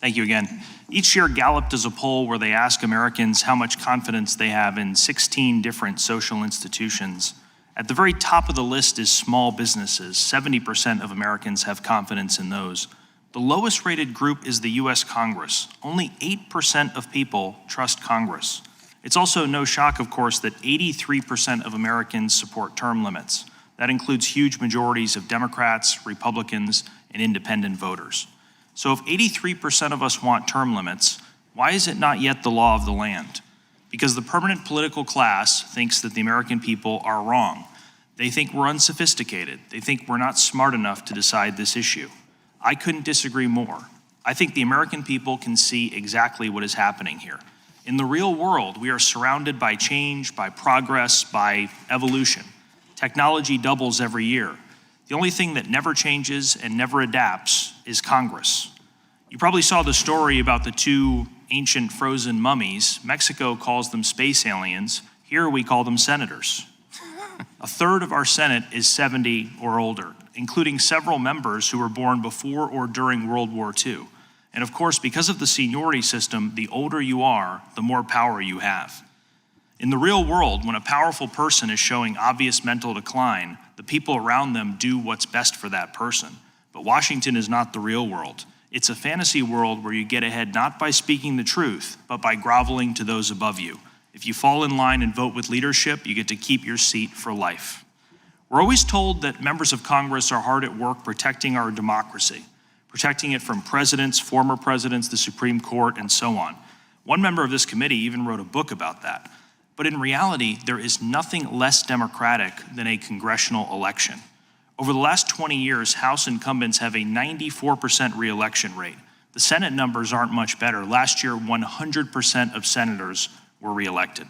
Thank you again. Each year, Gallup does a poll where they ask Americans how much confidence they have in 16 different social institutions. At the very top of the list is small businesses. 70% of Americans have confidence in those. The lowest rated group is the U.S. Congress. Only 8% of people trust Congress. It's also no shock, of course, that 83% of Americans support term limits. That includes huge majorities of Democrats, Republicans, and independent voters. So if 83% of us want term limits, why is it not yet the law of the land? Because the permanent political class thinks that the American people are wrong. They think we're unsophisticated. They think we're not smart enough to decide this issue. I couldn't disagree more. I think the American people can see exactly what is happening here. In the real world, we are surrounded by change, by progress, by evolution. Technology doubles every year. The only thing that never changes and never adapts is Congress. You probably saw the story about the two ancient frozen mummies. Mexico calls them space aliens. Here we call them senators. A third of our Senate is 70 or older, including several members who were born before or during World War II. And of course, because of the seniority system, the older you are, the more power you have. In the real world, when a powerful person is showing obvious mental decline, the people around them do what's best for that person. But Washington is not the real world. It's a fantasy world where you get ahead not by speaking the truth, but by groveling to those above you. If you fall in line and vote with leadership, you get to keep your seat for life. We're always told that members of Congress are hard at work protecting our democracy, protecting it from presidents, former presidents, the Supreme Court, and so on. One member of this committee even wrote a book about that. But in reality, there is nothing less democratic than a congressional election. Over the last 20 years, House incumbents have a 94% re-election rate. The Senate numbers aren't much better. Last year, 100% of senators were re-elected.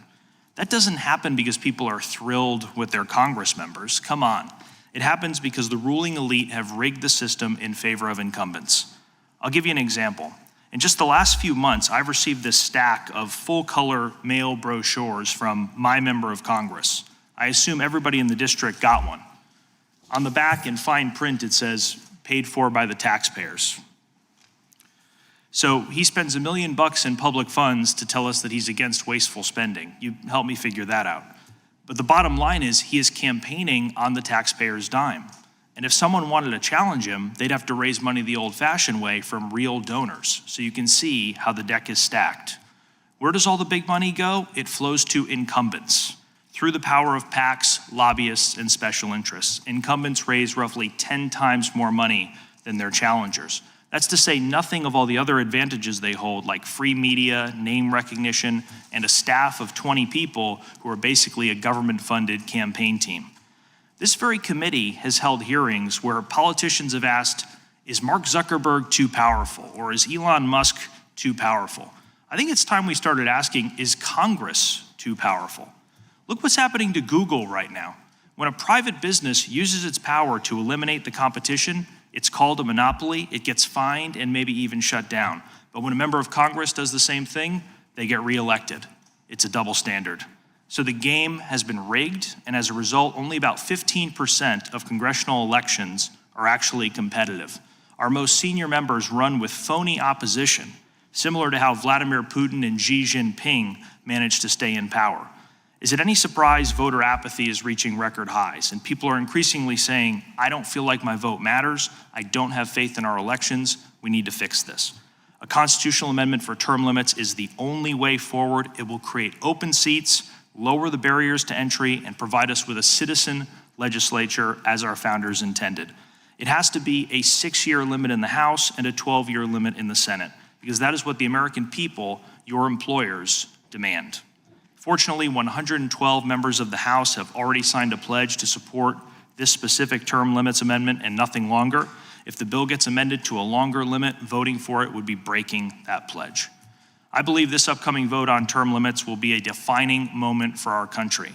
That doesn't happen because people are thrilled with their Congress members. Come on. It happens because the ruling elite have rigged the system in favor of incumbents. I'll give you an example. In just the last few months, I've received this stack of full-color mail brochures from my member of Congress. I assume everybody in the district got one. On the back, in fine print, it says, "Paid for by the taxpayers." So he spends $1 million in public funds to tell us that he's against wasteful spending. You help me figure that out. But the bottom line is he is campaigning on the taxpayer's dime. And if someone wanted to challenge him, they'd have to raise money the old-fashioned way from real donors. So you can see how the deck is stacked. Where does all the big money go? It flows to incumbents. Through the power of PACs, lobbyists, and special interests, incumbents raise roughly 10 times more money than their challengers. That's to say nothing of all the other advantages they hold, like free media, name recognition, and a staff of 20 people who are basically a government-funded campaign team. This very committee has held hearings where politicians have asked, is Mark Zuckerberg too powerful, or is Elon Musk too powerful? I think it's time we started asking, is Congress too powerful? Look what's happening to Google right now. When a private business uses its power to eliminate the competition, it's called a monopoly, it gets fined, and maybe even shut down. But when a member of Congress does the same thing, they get reelected. It's a double standard. So the game has been rigged, and as a result, only about 15% of congressional elections are actually competitive. Our most senior members run with phony opposition, similar to how Vladimir Putin and Xi Jinping managed to stay in power. Is it any surprise voter apathy is reaching record highs, and people are increasingly saying, I don't feel like my vote matters, I don't have faith in our elections, we need to fix this. A constitutional amendment for term limits is the only way forward. It will create open seats, lower the barriers to entry, and provide us with a citizen legislature as our founders intended. It has to be a 6-year limit in the House and a 12-year limit in the Senate, because that is what the American people, your employers, demand. Fortunately, 112 members of the House have already signed a pledge to support this specific term limits amendment and nothing longer. If the bill gets amended to a longer limit, voting for it would be breaking that pledge. I believe this upcoming vote on term limits will be a defining moment for our country.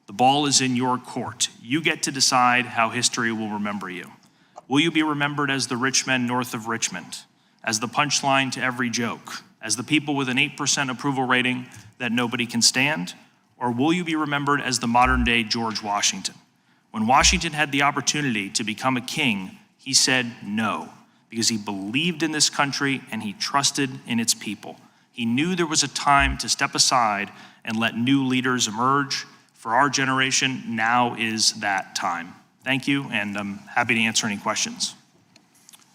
The ball is in your court. You get to decide how history will remember you. Will you be remembered as the rich men north of Richmond, as the punchline to every joke, as the people with an 8% approval rating that nobody can stand? Or will you be remembered as the modern-day George Washington? When Washington had the opportunity to become a king, he said no, because he believed in this country and he trusted in its people. He knew there was a time to step aside and let new leaders emerge. For our generation, now is that time. Thank you, and I'm happy to answer any questions.